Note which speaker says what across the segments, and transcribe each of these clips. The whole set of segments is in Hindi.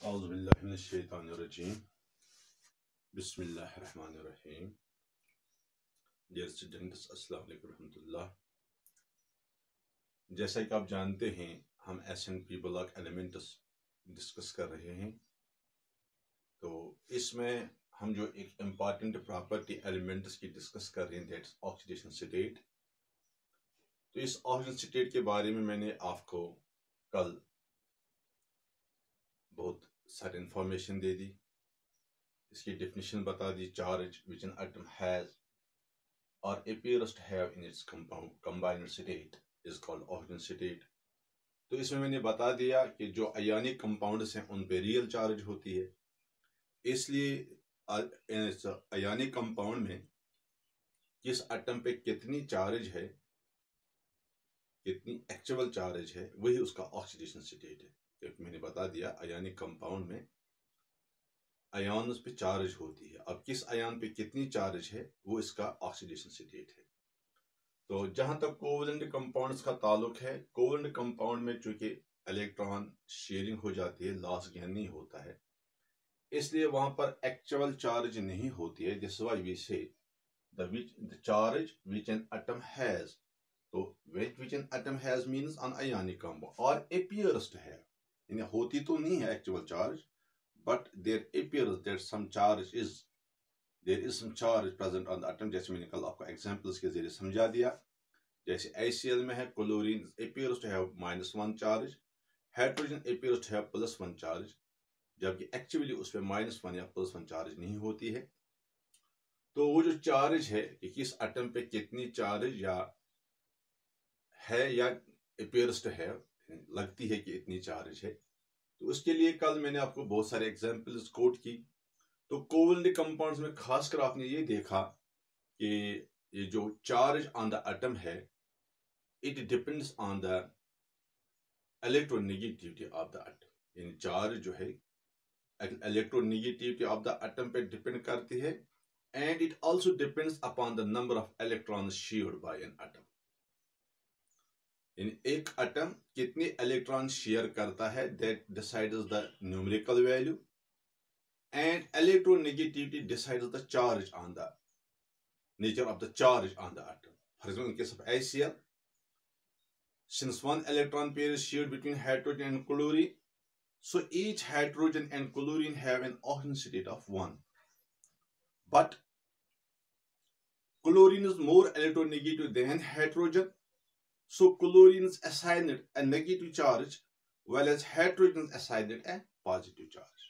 Speaker 1: Auzubillahiminash-shaytanir-rajim. Bismillahir-rahmanir-rahim. Dear students, अस्सलाम वालेकुम रहमतुल्लाह। जैसा कि आप जानते हैं हम S&P ब्लॉक एलिमेंट्स डिस्कस कर रहे हैं। तो इसमें हम जो एक इम्पॉर्टेंट प्रॉपर्टी एलिमेंट्स की डिस्कस कर रहे हैं, दैट्स ऑक्सीडेशन स्टेट। तो इस ऑक्सीडेशन स्टेट के बारे में मैंने आपको कल बहुत सारी इंफॉर्मेशन दे दी, इसकी डेफिनेशन बता दी। Charge which an atom has or appears to have in its combined state is called oxygen state। तो इसमें मैंने बता दिया कि जो आयनिक कंपाउंड्स हैं उन पे रियल चार्ज होती है, इसलिए आयनिक कंपाउंड में किस एटम पे कितनी चार्ज है, कितनी एक्चुअल चार्ज है, वही उसका ऑक्सीडेशन स्टेट है। क्योंकि मैंने बता दिया आयनिक कंपाउंड में आयन्स पे चार्ज होती है, अब किस आयन पे कितनी चार्ज है वो इसका ऑक्सीडेशन स्टेट है। तो जहां तक कोवलेंट कंपाउंड्स का ताल्लुक है, कोवलेंट कंपाउंड में चूंकि इलेक्ट्रॉन शेयरिंग हो जाती है, लॉस गेन नहीं होता है, इसलिए वहां पर एक्चुअल चार्ज नहीं होती है। This why we say the charge which an atom has. तो which an atom has means an ionic compound or appears to have, यानी होती तो नहीं है actual charge, but there appears that there is some charge present on the atom। जैसे मैंने कल आपको एग्जांपल्स के जरिए समझा दिया। जैसे HCl में है, chlorine appears to have -1 charge, hydrogen appears to have +1 charge, जबकि एक्चुअली उसमें -1 या +1 चार्ज नहीं होती है। तो वो जो चार्ज है कि किस एटम पे कितनी चार्ज या appears to have, लगती है कि इतनी चार्ज है, तो उसके लिए कल मैंने आपको बहुत सारे एग्जांपल्स कोट की। तो कोवलेंट कंपाउंड्स में खासकर आपने ये देखा कि ये जो चार्ज ऑन द एटम है, it depends on the electronegativity of the atom. यानी चार्ज जो है इलेक्ट्रोनेगेटिविटी ऑफ द एटम पे डिपेंड करती है, and it also depends upon the number of electrons shared by an atom. यानी एक एटम कितने इलेक्ट्रॉन शेयर करता है, that decides the numerical value, and electronegativity decides the charge on the nature of the charge on the atom। For example, in case of HCl, since one electron pair is shared between hydrogen and chlorine, so each hydrogen and chlorine have an oxygen state of 1, but chlorine is more electronegative than hydrogen, so chlorine is assigned a negative charge, whereas hydrogen is assigned a positive charge.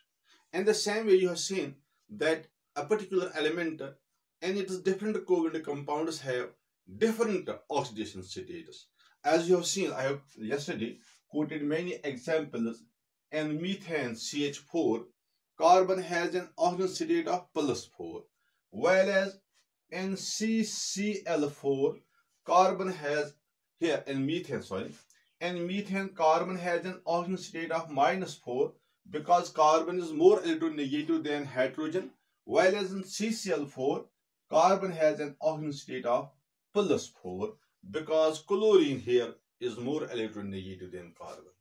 Speaker 1: And the same way you have seen that a particular element and its different covalent compounds have different oxidation states. As you have seen, I have yesterday quoted many examples. In methane CH4, carbon has an oxidation state of +4, whereas in CCl4, carbon has here in methane carbon has an oxidation state of -4 because carbon is more electronegative than hydrogen, whereas in CCl4 carbon has an oxidation state of +4 because chlorine here is more electronegative than carbon.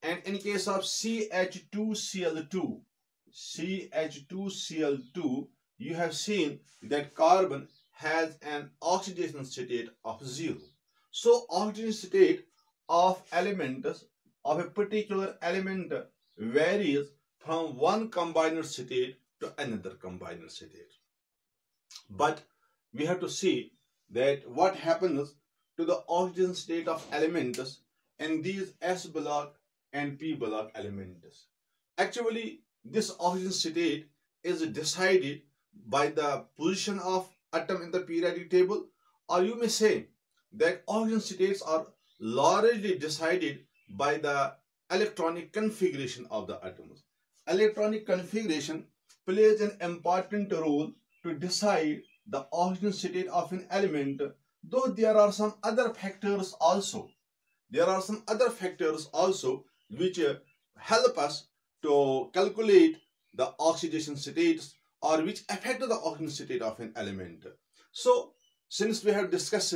Speaker 1: And in case of CH2Cl2, you have seen that carbon has an oxidation state of 0. So oxidation state of elements of a particular element varies from one combined state to another combined state. But we have to see that what happens to the oxygen state of elements in these S block and P block elements. Actually, this oxygen state is decided by the position of atom in the periodic table, or you may say that oxygen states are largely decided by the electronic configuration of the atoms. Electronic configuration plays an important role to decide the oxygen state of an element, though there are some other factors also. Which help us to calculate the oxidation states or which affect the oxidation state of an element. So, since we have discussed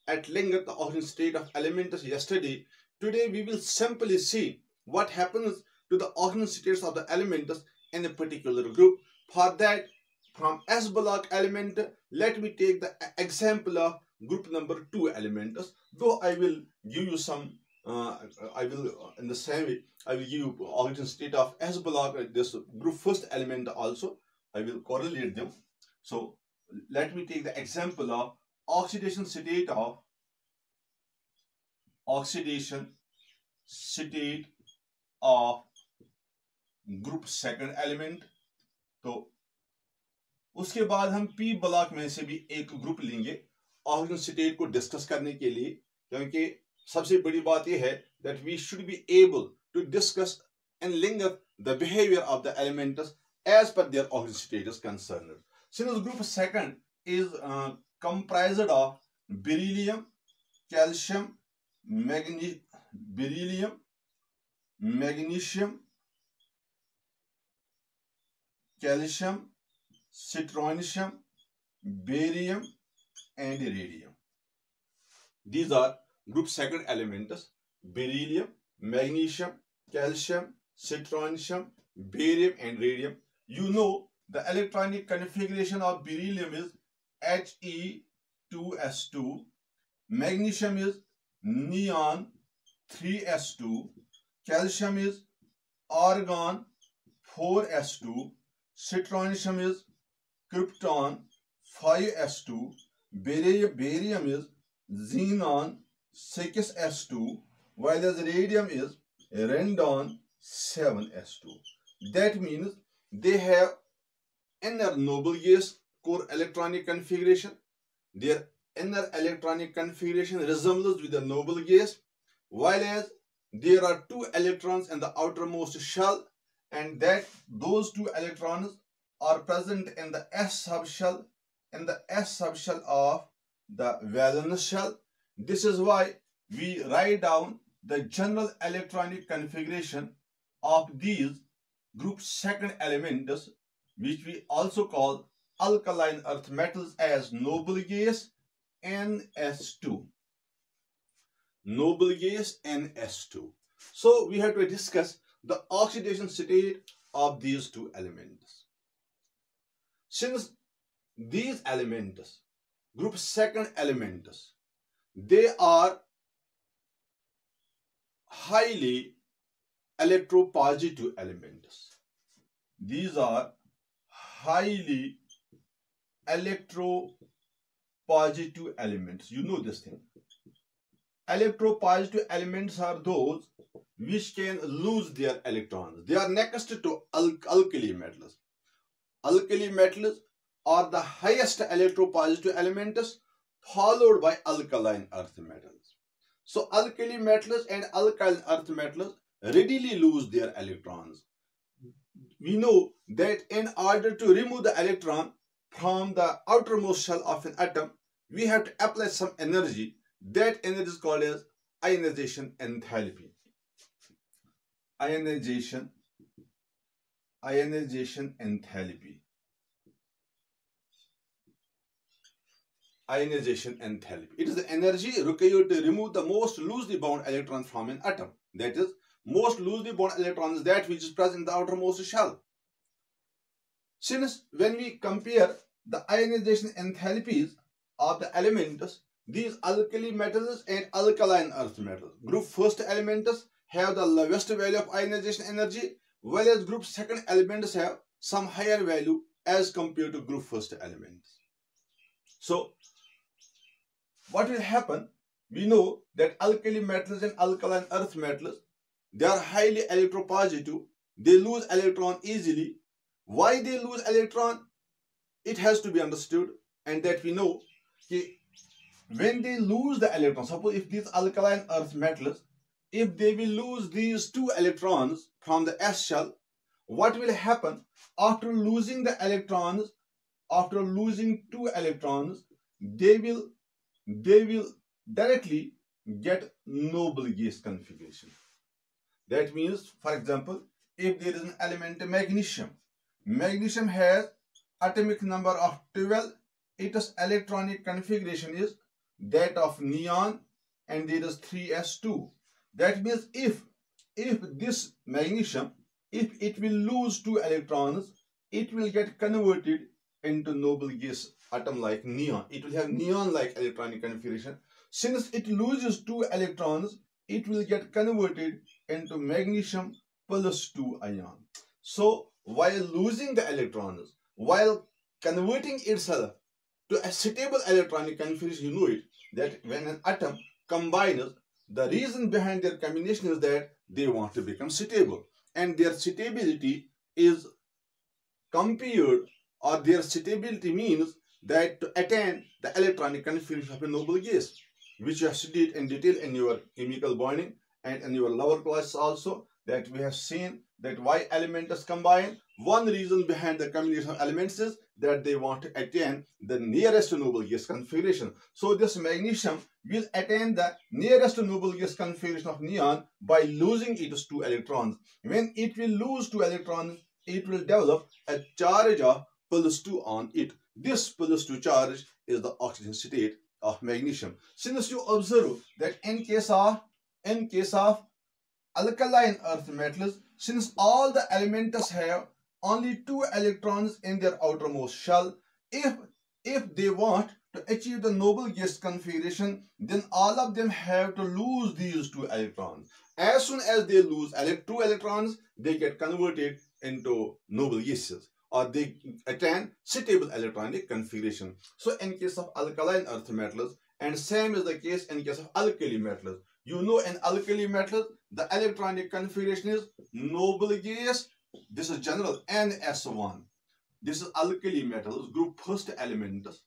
Speaker 1: at length the oxidation state of elements yesterday, today we will simply see what happens to the oxygen states of the elements in a particular group. For that, from S block element, let me take the example of group number 2 elements. Though I will give you some, I will in the same way, I will give you oxygen state of S block, this group first element also. I will correlate them. So let me take the example of oxidation state of group second element. तो उसके बाद हम पी ब्लॉक में से भी एक ग्रुप लेंगे ऑक्सीजन स्टेट को डिस्कस करने के लिए, क्योंकि सबसे बड़ी बात यह है that we should be able to discuss in length the behaviour of the elements as per their oxygen state is concerned. Since group second is comprised of beryllium, calcium, magnesium, calcium, strontium, barium and radium. These are group second elements: beryllium, magnesium, calcium, strontium, barium and radium. You know the electronic configuration of beryllium is He2S2, magnesium is neon 3S2, calcium is argon 4S2, strontium is krypton 5S2, barium is xenon 6S2, while as radium is radon 7S2. That means they have inner noble gas core electronic configuration. Their inner electronic configuration resembles with the noble gas, while as there are 2 electrons in the outermost shell, and that those 2 electrons are present in the S subshell, of the valence shell. This is why we write down the general electronic configuration of these group second elements, which we also call alkaline earth metals, as noble gas NS2. Noble gas NS2. So we have to discuss the oxidation state of these 2 elements. Since these elements, group second elements, they are highly electropositive elements. These are highly electropositive elements. You know this thing. Electropositive elements are those which can lose their electrons. They are next to alkali metals. Alkali metals are the highest electropositive elements, followed by alkaline earth metals. So alkali metals and alkaline earth metals readily lose their electrons. We know that in order to remove the electron from the outermost shell of an atom, we have to apply some energy. That energy is called as ionization enthalpy. Ionization enthalpy. Ionization enthalpy. It is the energy required to remove the most loosely bound electrons from an atom. That is, most loosely bound electron is that which is present in the outermost shell. Since when we compare the ionization enthalpies of the elements, these alkali metals and alkaline earth metals, group first elements have the lowest value of ionization energy, whereas group second elements have some higher value as compared to group first elements. So what will happen? We know that alkali metals and alkaline earth metals, they are highly electropositive. They lose electron easily. Why they lose electron? It has to be understood, and that we know that when they lose the electron, suppose if these alkaline earth metals, if they will lose these 2 electrons from the S shell, what will happen after losing the electrons? After losing 2 electrons, they will directly get noble gas configuration. That means, for example, if there is an element magnesium has atomic number of 12, its electronic configuration is that of neon, and there is 3s2. That means if if this magnesium, if it will lose 2 electrons, it will get converted into noble gas atom like neon. It will have neon like electronic configuration. Since it loses 2 electrons, it will get converted into magnesium plus 2 ion. So while losing the electrons, while converting itself to a stable electronic configuration, you know it, that when an atom combines, the reason behind their combination is that they want to become stable, and their stability is compared, or their stability means that to attain the electronic configuration of a noble gas, which you have studied in detail in your chemical bonding and in your lower classes also, that we have seen that why elements combine. One reason behind the combination of elements is that they want to attain the nearest to noble gas configuration. So this magnesium will attain the nearest to noble gas configuration of neon by losing its 2 electrons. When it will lose 2 electrons, it will develop a charge of +2 on it. This +2 charge is the oxidation state of magnesium. Since you observe that in case of alkaline earth metals, since all the elements have only 2 electrons in their outermost shell, if they want to achieve the noble gas configuration, then all of them have to lose these 2 electrons. As soon as they lose 2 electrons, they get converted into noble gases, or they attain stable electronic configuration. So in case of alkaline earth metals, and same is the case in case of alkali metals. You know, in alkali metals, the electronic configuration is noble gas. This is general NS1. This is alkali metals, group first elements.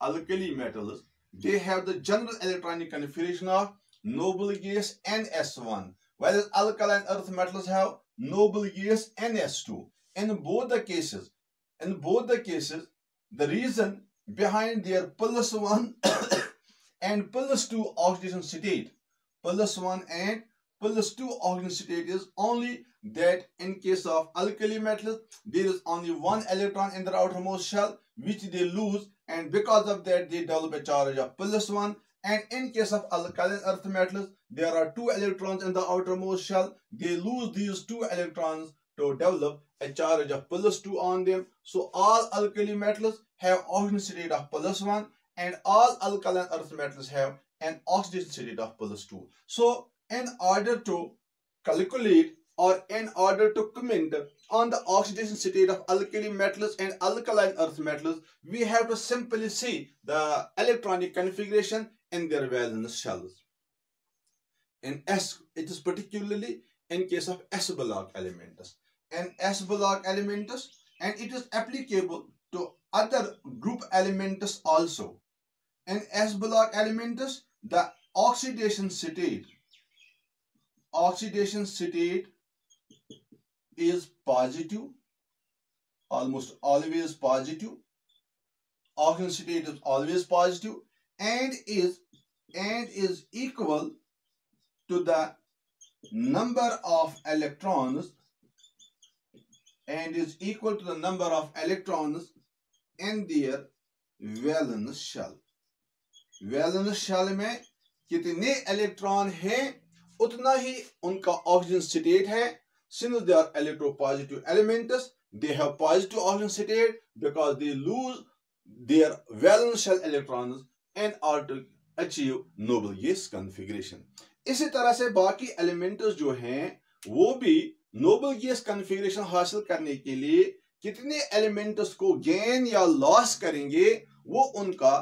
Speaker 1: Alkali metals, they have the general electronic configuration of noble gas NS1, whereas alkaline earth metals have noble gas NS2. In both the cases, the reason behind their +1 and +2 oxidation state, +1 and +2 oxidation state is only that in case of alkali metals, there is only 1 electron in their outermost shell, which they lose, and because of that they develop a charge of +1. And in case of alkaline earth metals, there are 2 electrons in the outermost shell. They lose these 2 electrons to develop a charge of +2 on them. So all alkali metals have oxidation state of +1, and all alkaline earth metals have an oxidation state of +2. So in order to calculate, or in order to comment on the oxidation state of alkali metals and alkaline earth metals, we have to simply see the electronic configuration in their valence shells. In S, it is particularly in case of S block elements. And S block elements, and it is applicable to other group elements also. In S block elements, the oxidation state is positive, almost always positive. Oxidation state is always positive, and is equal to the number of electrons, in their valence shell. Valence shell में कितने इलेक्ट्रॉन हैं, उतना ही उनका ऑक्सीजन स्टेट है. Since they are electropositive elements, they have positive oxygen state because they lose their valence shell electrons in order to achieve noble gas configuration. इसी तरह से बाकी एलिमेंट्स जो हैं वो भी नोबल गैस कॉन्फ़िगरेशन हासिल करने के लिए कितने एलिमेंट्स को गेन या लॉस करेंगे, वो उनका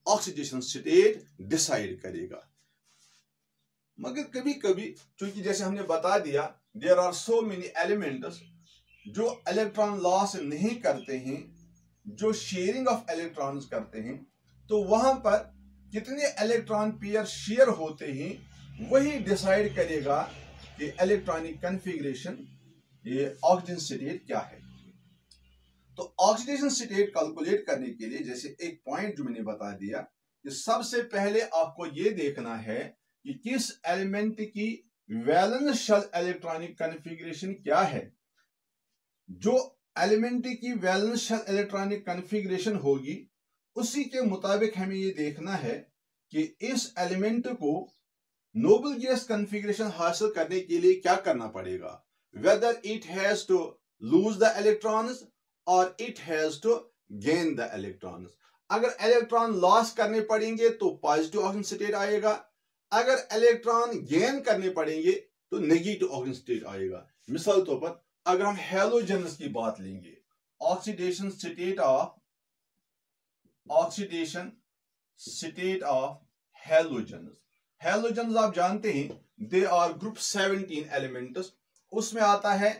Speaker 1: ऑक्सीडेशन स्टेट डिसाइड करेगा. मगर कभी कभी चूंकि जैसे हमने बता दिया, there are so many elements जो इलेक्ट्रॉन लॉस नहीं करते हैं, जो शेयरिंग ऑफ इलेक्ट्रॉन्स करते हैं, तो वहां पर कितने इलेक्ट्रॉन पेयर शेयर होते हैं वही डिसाइड करेगा कि इलेक्ट्रॉनिक कॉन्फ़िगरेशन, ये ऑक्सीडेशन स्टेट क्या है. तो ऑक्सीडेशन स्टेट कैलकुलेट करने के लिए जैसे एक पॉइंट जो मैंने बता दिया कि सबसे पहले आपको ये देखना है कि किस एलिमेंट की वैलेंस शेल इलेक्ट्रॉनिक कॉन्फ़िगरेशन क्या है. जो एलिमेंट की वैलेंस शेल इलेक्ट्रॉनिक कॉन्फ़िगरेशन होगी उसी के मुताबिक हमें ये देखना है कि इस एलिमेंट को नोबल गैस कॉन्फ़िगरेशन हासिल करने के लिए क्या करना पड़ेगा? Whether it has to lose the electrons or it has to gain the electrons. अगर इलेक्ट्रॉन लॉस करने पड़ेंगे तो पॉजिटिव ऑक्सीजन स्टेट आएगा, अगर इलेक्ट्रॉन गेन करने पड़ेंगे तो नेगेटिव ऑक्सीजन स्टेट आएगा। मिसाल तौर पर अगर हम हैलोजेन्स की बात लेंगे, ऑक्सीडेशन स्टेट ऑफ हैलोजेन्स। हैलोजेन्स आप जानते हैं दे आर ग्रुप 17 एलिमेंट्स। उसमें आता है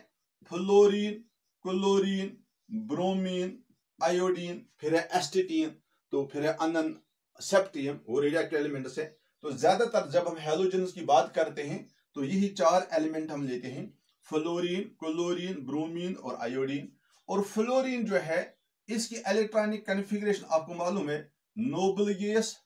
Speaker 1: फ्लोरीन, क्लोरीन, ब्रोमीन, आयोडीन, फिर है एस्टेटीन, तो फिर है अनन, सेप्टियम, वो रेडियोएक्टिव एलिमेंट्स है। तो ज्यादातर जब हम हैलोजेन्स की बात करते हैं तो यही 4 एलिमेंट हम लेते हैं, फ्लोरीन, क्लोरीन, ब्रोमीन और आयोडीन। और फ्लोरीन जो है इसकी इलेक्ट्रॉनिक कॉन्फ़िगरेशन आपको मालूम है, नोबल गैस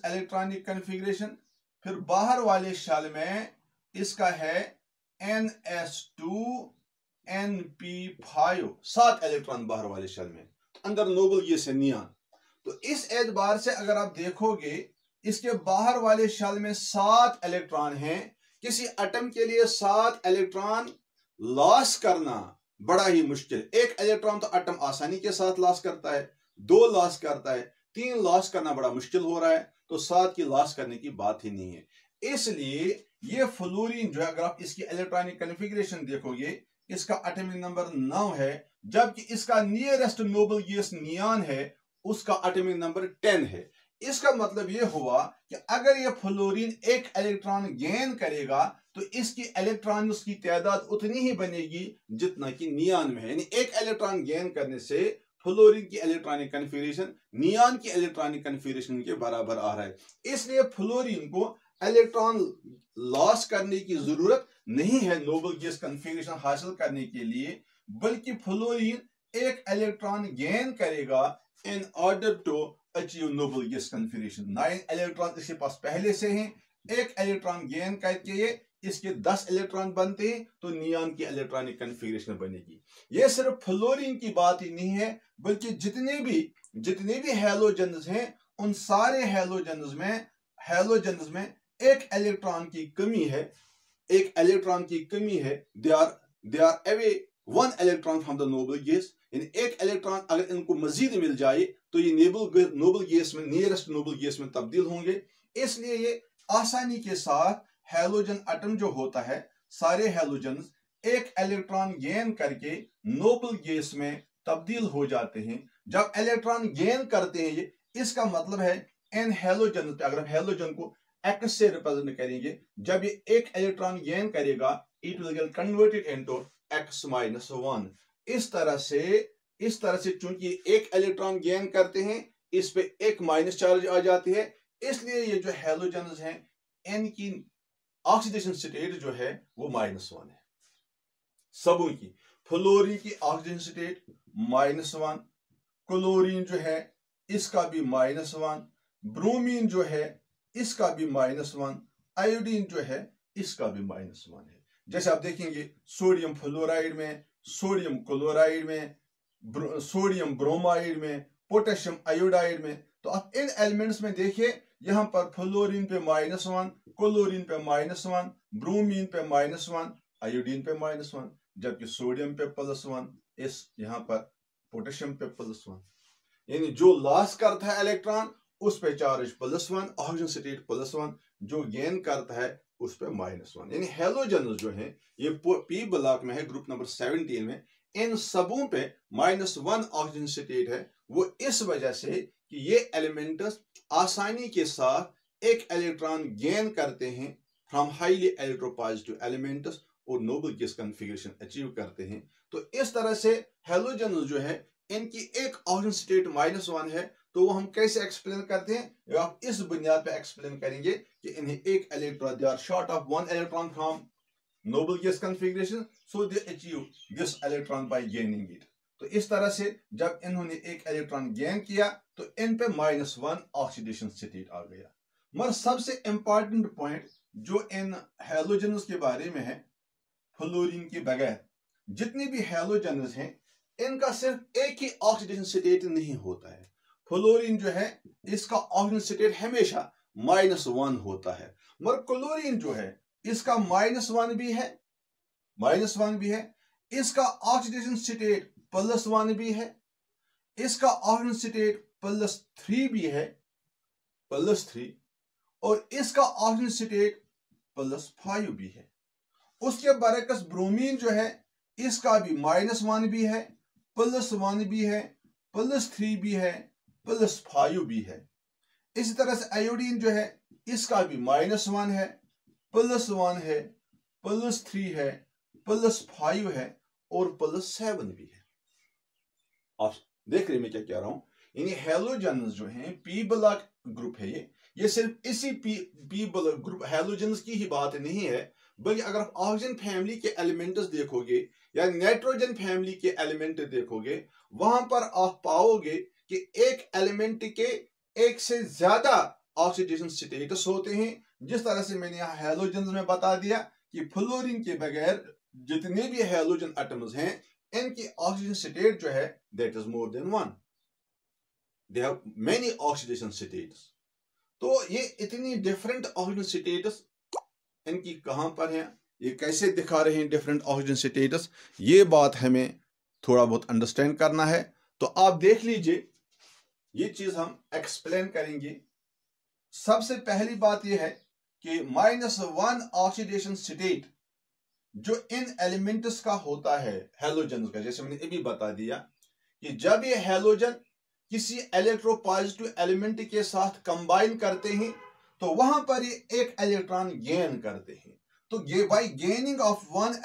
Speaker 1: इलेक्ट्रॉनिक कॉन्फ़िगरेशन। फिर बाहर वाले शेल में इसका है NS2NP5, 7 इलेक्ट्रॉन बाहर वाले शेल में, अंदर नोबल गैस है नियॉन। तो इस एतबार से अगर आप देखोगे इसके बाहर वाले शेल में 7 इलेक्ट्रॉन हैं। किसी एटम के लिए 7 इलेक्ट्रॉन लॉस करना बड़ा ही मुश्किल। एक इलेक्ट्रॉन तो एटम आसानी के साथ लॉस करता है, 2 लॉस करता है, 3 लॉस करना बड़ा मुश्किल हो रहा है, तो 7 की लॉस करने की बात ही नहीं है। इसलिए ये फ्लोरीन जो है, अगर आप इसकी इलेक्ट्रॉनिक कॉन्फ़िगरेशन देखोगे, इसका एटॉमिक नंबर 9 है, जबकि इसका नियरेस्ट नोबल गैस नियॉन है, उसका एटॉमिक नंबर 10 है। इसका मतलब यह हुआ कि अगर यह फ्लोरीन एक इलेक्ट्रॉन गेन करेगा तो इसकी इलेक्ट्रॉन की तादाद उतनी ही बनेगी जितना कि नियॉन में है। यानी एक इलेक्ट्रॉन गेन करने से फ्लोरीन की इलेक्ट्रॉनिक कॉन्फ़िगरेशन नियॉन की इलेक्ट्रॉनिक कॉन्फ़िगरेशन के बराबर आ रहा है। इसलिए फ्लोरीन को इलेक्ट्रॉन लॉस करने की जरूरत नहीं है नोबल गैस कॉन्फ़िगरेशन हासिल करने के लिए, बल्कि फ्लोरीन एक इलेक्ट्रॉन गेन करेगा in order to achieve noble gas configuration. 9 electron इसके पास पहले से हैं, एक इलेक्ट्रॉन गेन करके इसके 10 इलेक्ट्रॉन बनते हैं तो नियॉन की इलेक्ट्रॉनिक कॉन्फ़िगरेशन बनेगी। यह सिर्फ फ्लोरीन की बात ही नहीं है, बल्कि जितने भी हैलोजेन्स हैं उन सारे हैलोजेन्स में एक इलेक्ट्रॉन की कमी है, they are away 1 electron from the noble gas. एक इलेक्ट्रॉन अगर इनको मजीद मिल जाए तो ये नोबल गैस में, नियरेस्ट नोबल गैस में तब्दील होंगे। इसलिए ये आसानी के साथ हैलोजन एटम जो होता है, सारे हैलोजेन्स एक इलेक्ट्रॉन गेन करके नोबल गैस में तब्दील हो जाते हैं। जब इलेक्ट्रॉन गेन करते हैं ये, इसका मतलब है इन हैलोजन पे, अगर हम हैलोजन को एक्स से रिप्रेजेंट करेंगे, जब ये एक इलेक्ट्रॉन गेन करेगा it will get converted into x-1। इस तरह से चूंकि एक इलेक्ट्रॉन गेन करते हैं, इस पे एक माइनस चार्ज आ जाती है, इसलिए ये जो हैलोजेन्स हैं इनकी ऑक्सीडेशन स्टेट जो है वो -1 है। सबों की, फ्लोरीन की ऑक्सीडेशन स्टेट -1, क्लोरीन जो है इसका भी -1, ब्रोमीन जो है इसका भी -1, आयोडीन जो है इसका भी -1 है। जैसे आप देखेंगे सोडियम फ्लोराइड में, सोडियम क्लोराइड में, सोडियम ब्रोमाइड में, पोटेशियम आयोडाइड में, तो आप इन एलिमेंट्स में देखिए यहां पर फ्लोरीन पे -1, क्लोरीन पे -1, ब्रोमीन पे -1, आयोडीन पे -1, जबकि सोडियम पे +1, इस यहां पर पोटेशियम पे +1। यानी जो लॉस करता है इलेक्ट्रॉन उस पे चार्ज +1, ऑक्सीजन स्टेट +1, जो गेन करता है उस पे -1। यानी हैलोजेन्स जो है ये पी ब्लॉक में है, ग्रुप नंबर 17 में, इन सबों पे -1 ऑक्सीजन स्टेट है। वो इस वजह से कि ये एलिमेंट्स आसानी के साथ एक इलेक्ट्रॉन गेन करते हैं फ्रॉम हाईली इलेक्ट्रोपॉजिटिव एलिमेंट्स और नोबल गैस कॉन्फ़िगरेशन अचीव करते हैं। तो इस तरह से हैलोजेन्स जो है इनकी एक ऑक्सीजन स्टेट -1 है। तो वो हम कैसे एक्सप्लेन करते हैं, आप इस बुनियाद पे एक्सप्लेन करेंगे कि इन्हें एक electron, they are short of 1 electron from noble gas configuration, so they achieve this electron by gaining it. तो इस तरह से जब इन्होंने एक इलेक्ट्रॉन गेन किया तो इन पे -1 ऑक्सीडेशन स्टेट आ गया। मगर सबसे इंपॉर्टेंट पॉइंट जो इन हैलोजेन्स के बारे में है, फ्लोरीन के बगैर जितने भी हैलोजेन्स हैं इनका सिर्फ एक ही ऑक्सीडेशन स्टेट नहीं होता है। फ्लोरीन जो है इसका ऑक्सीजन स्टेट हमेशा -1 होता है। मगर क्लोरीन जो है इसका -1 भी है, इसका ऑक्सीडेशन स्टेट +1 भी है, इसका ऑक्सीजन स्टेट +3 भी है, +3, और इसका ऑक्सीजन स्टेट +5 भी है। उसके बरकस ब्रोमीन जो है इसका भी -1 भी है, +1 भी है, +3 भी है, +5 भी है। इसी तरह से आयोडीन जो है इसका भी -1 है, +1 है, +3 है, +5 है और +7 भी है। आप देख रहे मैं क्या कह रहा हूं, यानी हेलोजन्स जो हैं पी ब्लॉक ग्रुप है, ये सिर्फ इसी पी ब्लॉक ग्रुप हेलोजन्स की ही बात नहीं है, बल्कि अगर आप ऑक्सीजन फैमिली के एलिमेंट्स देखोगे या नाइट्रोजन फैमिली के एलिमेंट देखोगे, वहां पर आप पाओगे कि एक एलिमेंट के एक से ज्यादा ऑक्सीडेशन स्टेटस होते हैं। जिस तरह से मैंने यहाँ हेलोजन्स में बता दिया कि फ्लोरीन के बगैर जितने भी हेलोजन एटम्स हैं इनकी ऑक्सीजन स्टेट जो है that is more than 1, they have many oxidation states. तो ये इतनी डिफरेंट ऑक्सीजन स्टेटस इनकी कहां पर है, ये कैसे दिखा रहे हैं डिफरेंट ऑक्सीजन स्टेटस, ये बात हमें थोड़ा बहुत अंडरस्टैंड करना है। तो आप देख लीजिए, ये चीज हम एक्सप्लेन करेंगे। सबसे पहली बात यह है कि -1 ऑक्सीडेशन स्टेट जो इन एलिमेंट्स का होता है हेलोजन का, जैसे मैंने अभी बता दिया कि जब ये हेलोजन किसी इलेक्ट्रोपॉजिटिव एलिमेंट के साथ कंबाइन करते हैं तो वहां पर ये एक इलेक्ट्रॉन गेन करते हैं। तो by gaining of one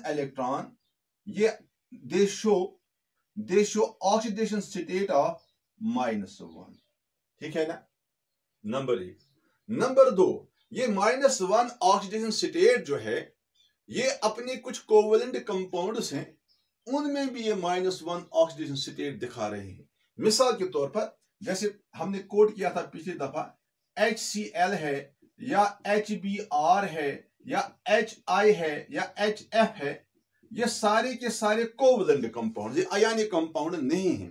Speaker 1: electron ये they show oxidation state of -1, ठीक है ना, नंबर 1। नंबर 2, ये -1 ऑक्सीडेशन स्टेट जो है ये अपने कुछ कोवलेंट कंपाउंड्स हैं उनमें भी ये -1 ऑक्सीडेशन स्टेट दिखा रहे हैं। मिसाल के तौर पर जैसे हमने कोट किया था पिछली दफा, HCl है या HBr है या HI है या HF है, ये सारे के सारे कोवलेंट कंपाउंड, ये आयनिक कंपाउंड नहीं है।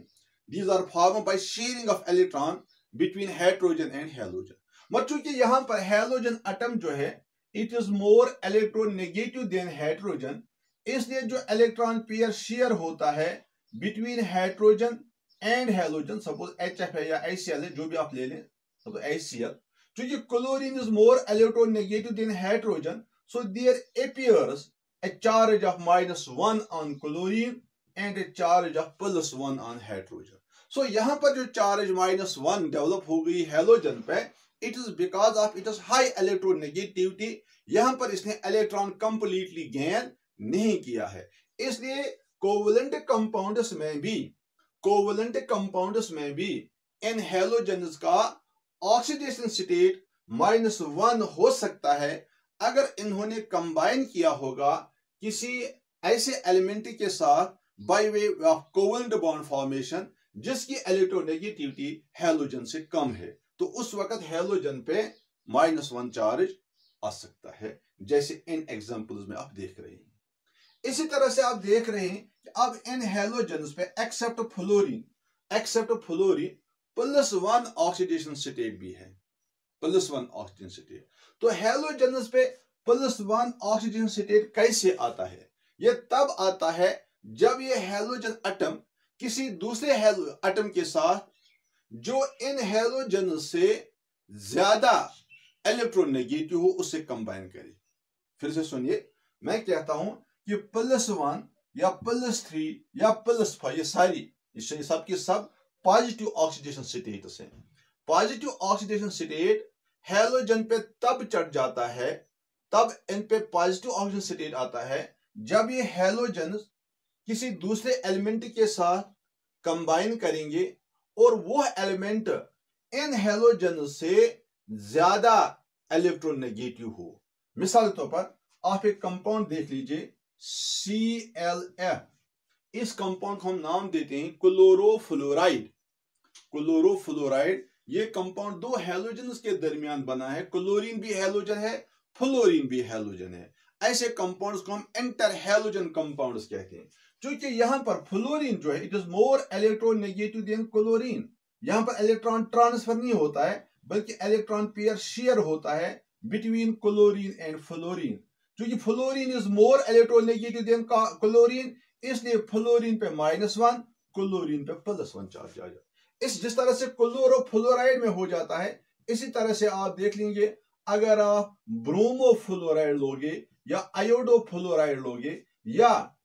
Speaker 1: These are formed by sharing of electron between hydrogen and halogen. मगर चूंकि यहां पर हेलोजन एटम जो है it is more electronegative than hydrogen, इसलिए जो इलेक्ट्रॉन पेयर शेयर होता है between hydrogen and halogen, suppose HF है या HCl है, जो भी आप ले लें, सपोज HCl, चूंकि chlorine is more electronegative than hydrogen, so there appears a charge of -1 on chlorine and a charge of +1 on hydrogen. So यहाँ पर जो चार्ज -1 डेवलप हो गई हेलोजन पे, it is because of it is high electronegativity. यहाँ पर इसने इलेक्ट्रॉन कंप्लीटली गेन नहीं किया है, इसलिए कोवलेंट कंपाउंड्स में भी इन हेलोजन्स का ऑक्सीडेशन स्टेट -1 हो सकता है अगर इन्होंने कंबाइन किया होगा किसी ऐसे एलिमेंट के साथ by way of covalent bond formation जिसकी इलेक्ट्रोनेगेटिविटी हेलोजन से कम है, तो उस वक्त हेलोजन पे -1 चार्ज आ सकता है, जैसे इन एग्जांपल्स में आप देख रहे हैं। इसी तरह से आप देख रहे हैं कि अब इन हेलोजन्स पे एक्सेप्ट फ्लोरीन +1 ऑक्सीडेशन स्टेट भी है, +1 ऑक्सीजन स्टेट। तो हेलोजन्स पे +1 ऑक्सीजन स्टेट कैसे आता है? यह तब आता है जब ये हेलोजन एटम किसी दूसरे एटम के साथ जो इन हेलोजन से ज्यादा इलेक्ट्रोनेगेटिव हो उससे कंबाइन करे। फिर से सुनिए, मैं कहता हूं कि +1 या +3 या +5 ये सारी सब की सब पॉजिटिव ऑक्सीडेशन स्टेट्स हैं। पॉजिटिव ऑक्सीडेशन स्टेट हेलोजन पे तब चढ़ जाता है, तब इन पे पॉजिटिव ऑक्सीजन स्टेट आता है जब ये हेलोजन किसी दूसरे एलिमेंट के साथ कंबाइन करेंगे और वो एलिमेंट इन हेलोजन से ज्यादा इलेक्ट्रोनेगेटिव हो। मिसाल के तौर पर आप एक कंपाउंड देख लीजिए ClF, इस कंपाउंड को हम नाम देते हैं क्लोरोफ्लोराइड। ये कंपाउंड दो हेलोजन्स के दरमियान बना है, क्लोरीन भी हेलोजन है, फ्लोरीन भी हेलोजन है। ऐसे कंपाउंड्स को हम इंटर हेलोजन कंपाउंड्स कहते हैं। क्योंकि यहां पर फ्लोरीन जो है it is more electronegative than chlorine, यहां पर इलेक्ट्रॉन ट्रांसफर नहीं होता है, बल्कि इलेक्ट्रॉन पेयर शेयर होता है बिटवीन क्लोरीन एंड फ्लोरीन। क्योंकि fluorine is more electronegative than chlorine, इसलिए फ्लोरीन पे -1, क्लोरीन पे +1 चार्ज आ जाए। जिस तरह से क्लोरोफ्लोराइड में हो जाता है, इसी तरह से आप देख लेंगे अगर आप ब्रोमोफ्लोराइड लोगे या आयोडोफ्लोराइड लोगे, या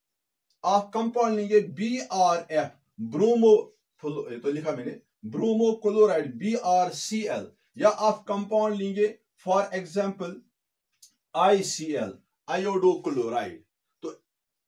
Speaker 1: आप कंपाउंड लेंगे BRF, ब्रोमो, तो लिखा मैंने ब्रोमोक्लोराइड BRCl, या आप कंपाउंड लेंगे फॉर एग्जांपल ICl, आयोडोक्लोराइड। तो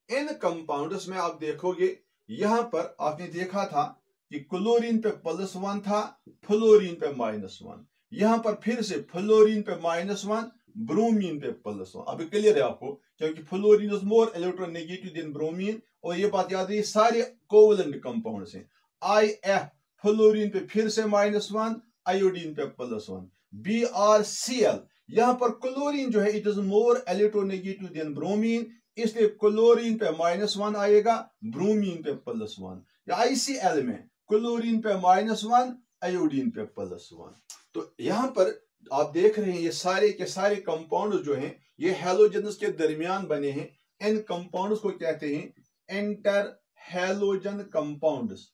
Speaker 1: इन कंपाउंड्स में आप देखोगे, यहां पर आपने देखा था कि क्लोरीन पे +1 था, फ्लोरीन पे -1, यहां पर फिर से फ्लोरीन पे -1, ब्रोमीन पे +1। अभी क्लियर है आपको, क्योंकि fluorine is more electronegative than bromine, और ये बात याद है, सारे कोवलेंट कंपाउंड्स हैं। IF, फ्लोरीन पे फिर से -1, आयोडीन पे +1। BRCl, यहां पर क्लोरीन जो है it is more electronegative than bromine, इसलिए क्लोरीन पे -1 आएगा, ब्रोमीन पे +1। या ICl में क्लोरीन पे -1, आयोडीन पे +1। तो यहां पर आप देख रहे हैं ये सारे के सारे कंपाउंड जो हैं ये हैलोजन्स के दरमियान बने हैं। इन कंपाउंड्स को कहते हैं inter halogen compounds,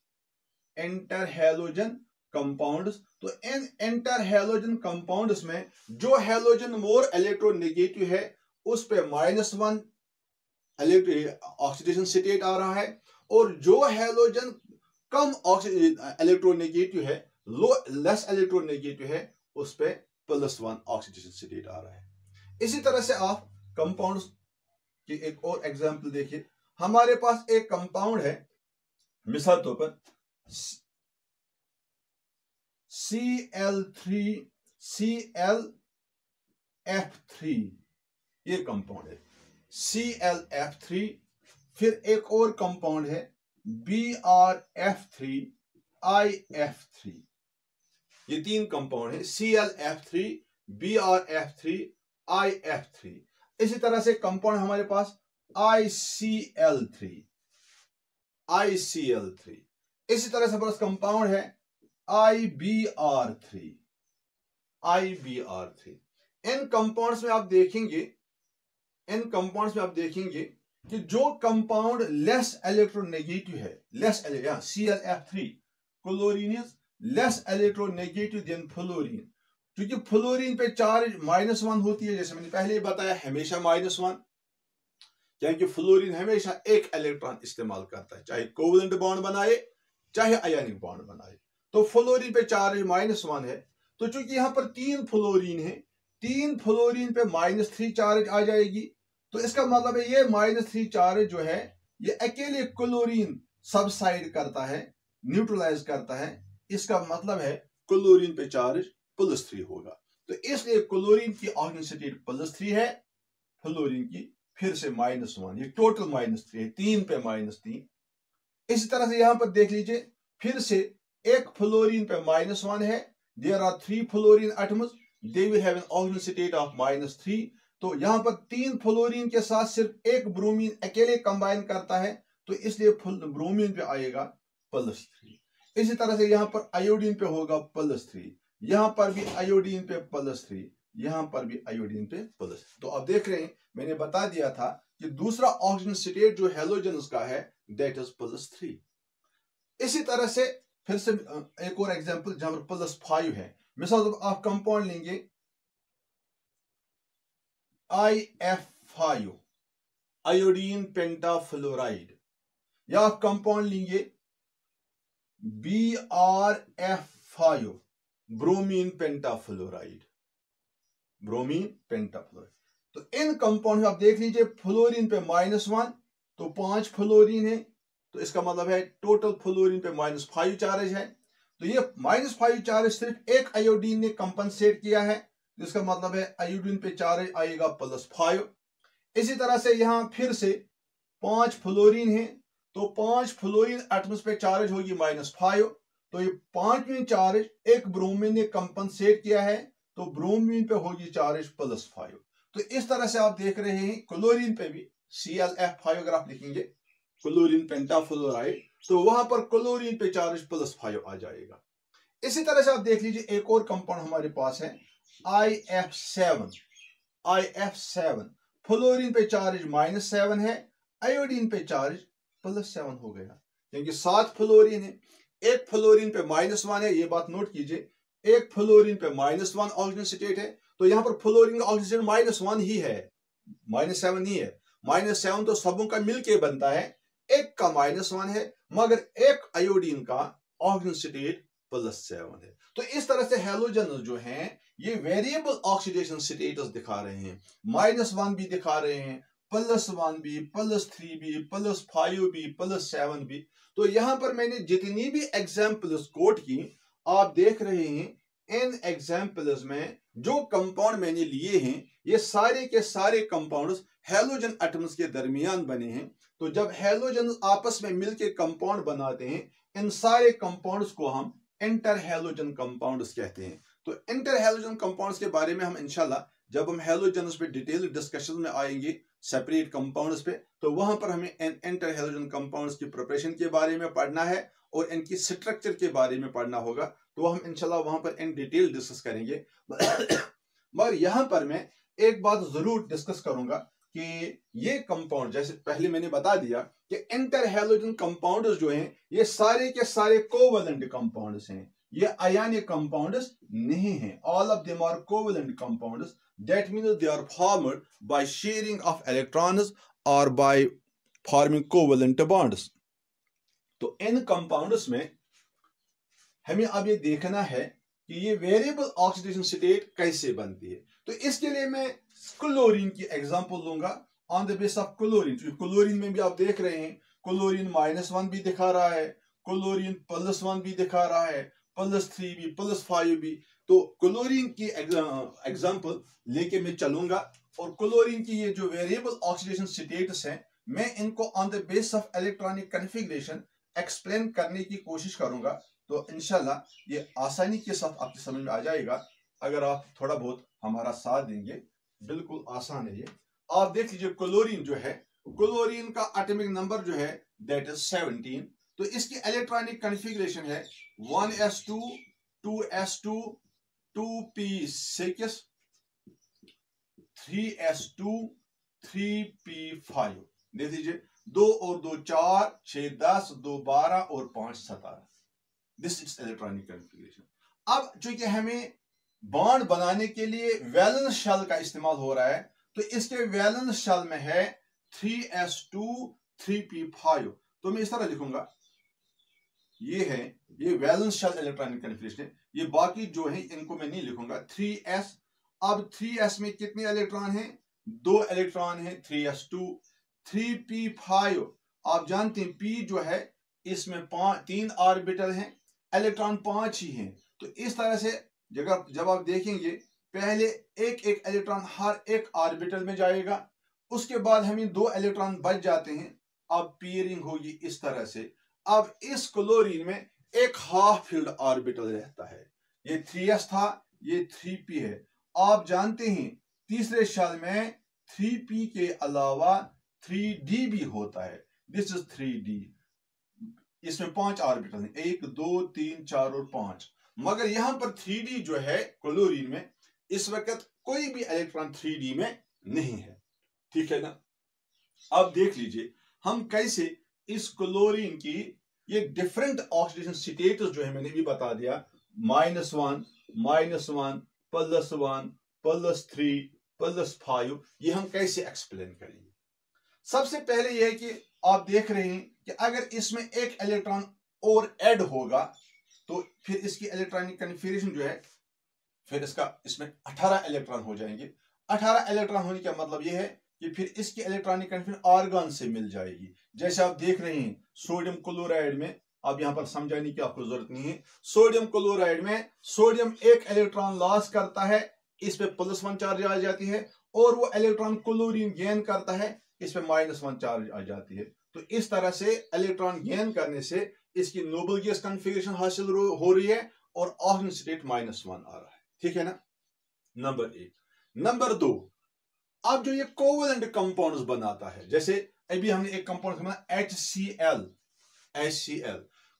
Speaker 1: inter halogen compounds. तो इन इंटर हैलोजन कंपाउंड्स में जो हैलोजन मोर इलेक्ट्रोनेगेटिव है उस पे -1 ऑक्सीडेशन स्टेट आ रहा है, और जो हैलोजन कम इलेक्ट्रोनेगेटिव है, लेस इलेक्ट्रोनेगेटिव है, उस पे +1 ऑक्सीडेशन स्टेट आ रहा है। इसी तरह से आप कंपाउंड्स की एक और एग्जांपल देखिए। हमारे पास एक कंपाउंड है, मिसाल तौर पर ClF3, ये कंपाउंड है ClF3। फिर एक और कंपाउंड है BrF3IF3। ये 3 कंपाउंड है ClF3, BrF3, IF3। इसी तरह से कंपाउंड हमारे पास ICl3। इसी तरह से पास कंपाउंड है IBr3। इन कंपाउंड्स में आप देखेंगे कि जो कंपाउंड लेस इलेक्ट्रोनेगेटिव है, ClF3, chlorine is less electronegative than fluorine. क्योंकि फ्लोरीन पे चार्ज -1 होती है, जैसे मैंने पहले बताया, हमेशा -1, क्योंकि फ्लोरीन हमेशा एक इलेक्ट्रॉन इस्तेमाल करता है, चाहे कोवलेंट बॉन्ड बनाए चाहे आयनिक बॉन्ड बनाए। तो फ्लोरीन पे चार्ज -1 है। तो चूंकि यहां पर 3 फ्लोरीन है, 3 फ्लोरीन पे -3 चार्ज आ जाएगी। तो इसका मतलब है ये -3 चार्ज जो है ये अकेले क्लोरीन सबसाइड करता है, न्यूट्रलाइज करता है। इसका मतलब है क्लोरीन पे चार्ज +3 होगा। तो इसलिए क्लोरीन की ऑक्सीजन स्टेट +3 है, फ्लोरीन की फिर से -1, ये टोटल -3 है, 3 पे -3। इसी तरह से यहां पर देख लीजिए, फिर से एक फ्लोरीन पे -1 है, there are 3 fluorine atoms, they will have an oxygen state of -3। तो यहां पर 3 फ्लोरीन के साथ सिर्फ एक ब्रोमीन अकेले कंबाइन करता है, तो इसलिए ब्रोमीन पे आएगा +3। इसी तरह से यहां पर आयोडीन पे होगा +3, यहां पर भी आयोडीन पे +3, यहां पर भी आयोडीन पे +3। तो आप देख रहे हैं, मैंने बता दिया था कि दूसरा ऑक्सीजन स्टेट जो हैलोजन्स का है दैट इज +3। इसी तरह से फिर से एक और एग्जांपल जहां पर +5 है। मिसाल आप कंपाउंड लेंगे IF5, आयोडीन पेंटाफ्लोराइड, या आप कंपाउंड लेंगे BrF5, ब्रोमीन पेंटाफ्लोराइड। तो इन कंपाउंड में आप देख लीजिए, फ्लोरीन पे -1, तो 5 फ्लोरीन है, तो इसका मतलब है टोटल फ्लोरीन पे -5 चार्ज है। तो ये -5 चार्ज सिर्फ एक आयोडीन ने कंपनसेट किया है, जिसका मतलब है आयोडीन पे चार्ज आएगा +5। इसी तरह से यहां फिर से 5 फ्लोरीन है, तो 5 फ्लोरीन एटम्स पे चार्ज होगी -5। तो ये 5वीं चार्ज एक ब्रोमीन ने कंपनसेट किया है, तो ब्रोमीन पे होगी चार्ज +5। तो इस तरह से आप देख रहे हैं क्लोरीन पे भी ClF5 अगर आप लिखेंगे क्लोरीन पेंटाफ्लोराइड, तो वहां पर क्लोरीन पे चार्ज +5 आ जाएगा।
Speaker 2: इसी तरह से आप देख लीजिए एक और कंपाउंड हमारे पास है IF7 फ्लोरीन पे चार्ज -7 है, आयोडीन पे चार्ज +7 हो गया, क्योंकि 7 फ्लोरीन है, एक फ्लोरीन पे -1 है, ये बात नोट कीजिए, एक फ्लोरीन पे -1 ऑक्सीजन स्टेट है, तो यहां पर फ्लोरीन का ऑक्सीजन -1 ही है, -7 नहीं है। -7 तो सबों का मिलके बनता है, एक का -1 है, मगर एक आयोडीन का ऑक्सीजन स्टेट +7 है। तो इस तरह से हैलोजन जो हैं ये वेरिएबल ऑक्सीडेशन स्टेटस दिखा रहे हैं, -1 भी दिखा रहे हैं, +1 भी, +3 भी, +5 भी, +7 भी। तो यहां पर मैंने जितनी भी एग्जाम्पल्स कोट की, आप देख रहे हैं इन एग्जाम्पल्स में जो कंपाउंड मैंने लिए हैं ये सारे के सारे कंपाउंड्स हैलोजन एटम्स के दरमियान बने हैं। तो जब हैलोजन आपस में मिलकर कंपाउंड बनाते हैं, इन सारे कंपाउंड्स को हम इंटर हैलोजन कंपाउंड्स कहते हैं। तो इंटर हैलोजन कंपाउंड्स के बारे में हम इंशाल्लाह जब हम हैलोजन्स पे डिटेल डिस्कशन में आएंगे सेपरेट कंपाउंड्स पे, तो वहां पर हमें इंटर हैलोजन कंपाउंड्स की प्रिपरेशन के बारे में पढ़ना है और इनकी स्ट्रक्चर के बारे में पढ़ना होगा, तो हम इंशाल्लाह वहां पर इन डिटेल डिस्कस करेंगे। मगर यहां पर मैं एक बात जरूर डिस्कस करूंगा कि ये कंपाउंड, जैसे पहले मैंने बता दिया कि इंटर हैलोजन कंपाउंड्स जो हैं ये सारे के सारे कोवेलेंट कंपाउंड्स हैं, ये आयनिक कंपाउंड्स नहीं हैं। All of them are covalent compounds, that means they are formed by sharing of electrons और बाय फॉर्मिंग कोवेलेंट बॉन्ड्स। तो इन कंपाउंड्स में हमें अब ये देखना है कि ये वेरिएबल ऑक्सीडेशन स्टेट कैसे बनती है। तो इसके लिए मैं क्लोरीन की एग्जांपल लूंगा on the base of chlorine. Chlorine में भी आप देख रहे हैं क्लोरीन -1 भी दिखा रहा है, क्लोरीन +1 भी दिखा रहा है, +3 भी, +5 भी। तो क्लोरीन की एग्जांपल लेके मैं चलूंगा और क्लोरीन की ये जो वेरिएबल ऑक्सीडेशन स्टेट्स हैं मैं इनको on the base of electronic configuration explain करने की कोशिश करूंगा। तो इंशाल्लाह ये आसानी के साथ आपकी समझ में आ जाएगा अगर आप थोड़ा बहुत हमारा साथ देंगे। बिल्कुल आसान है ये। आप देख लीजिए क्लोरीन जो है, क्लोरीन का एटॉमिक नंबर जो है दैट इज 17। तो इसकी इलेक्ट्रॉनिक कॉन्फ़िगरेशन है 1s2 2s2 2p6 3s2 3p5। देख लीजिए 2 और 2 4, 6 10, 2 12 और 5 17। This is electronic configuration. अब चूंकि हमें बॉन्ड बनाने के लिए वैलेंस शेल का इस्तेमाल हो रहा है, तो इसके वैलेंस शेल में है 3s2 3p5। तो मैं इस तरह लिखूंगा, ये है, ये वैलेंस शेल इलेक्ट्रॉनिक कॉन्फ़िगरेशन है। ये बाकी जो है इनको मैं नहीं लिखूंगा। 3s, अब 3s में कितने इलेक्ट्रॉन हैं? 2 इलेक्ट्रॉन हैं 3s2। 3p5 आप जानते हैं p जो है इसमें 3 ऑर्बिटल हैं, इलेक्ट्रॉन 5 ही हैं। तो इस तरह से जब आप देखेंगे पहले एक एक इलेक्ट्रॉन हर एक ऑर्बिटल में जाएगा, उसके बाद हमें 2 इलेक्ट्रॉन बच जाते हैं। अब पेयरिंग होगी इस तरह से। अब इस क्लोरीन में एक हाफ फिल्ड ऑर्बिटल रहता है, ये 3s था, ये 3p है। आप जानते हैं तीसरे शेल में 3p के अलावा 3d भी होता है। This is 3d। इसमें 5 ऑर्बिटल हैं, 1 2 3 4 और 5। मगर यहां पर 3d जो है क्लोरीन में इस वक्त कोई भी इलेक्ट्रॉन 3d में नहीं है, ठीक है ना। अब देख लीजिए हम कैसे इस क्लोरीन की ये डिफरेंट ऑक्सीडेशन स्टेटस जो है मैंने भी बता दिया, -1 -1 +1 +3 +5, ये हम कैसे एक्सप्लेन करेंगे। सबसे पहले यह है कि आप देख रहे हैं कि अगर इसमें एक इलेक्ट्रॉन और ऐड होगा तो फिर इसकी इलेक्ट्रॉनिक कॉन्फ़िगरेशन जो है फिर इसमें 18 इलेक्ट्रॉन हो जाएंगे। 18 इलेक्ट्रॉन होने का मतलब यह है कि फिर इसकी इलेक्ट्रॉनिक कॉन्फ़िगरेशन आर्गन से मिल जाएगी। जैसे आप देख रहे हैं सोडियम क्लोराइड में, अब यहां पर समझाने की आपको जरूरत नहीं है। सोडियम क्लोराइड में सोडियम एक इलेक्ट्रॉन लॉस करता है, इस पे +1 चार्ज आ जाती है, और वो इलेक्ट्रॉन क्लोरीन गेन करता है, इस पे -1 चार्ज आ जाती है। तो इस तरह से इलेक्ट्रॉन गेन करने से इसकी नोबल गैस कॉन्फ़िगरेशन हासिल हो रही है और ऑक्सीजन स्टेट -1 आ रहा है, ठीक है ना। नंबर 1। नंबर 2, अब जो ये कोवेलेंट कंपाउंड्स बनाता है, जैसे अभी हमने एक कंपाउंड बनाया HCl।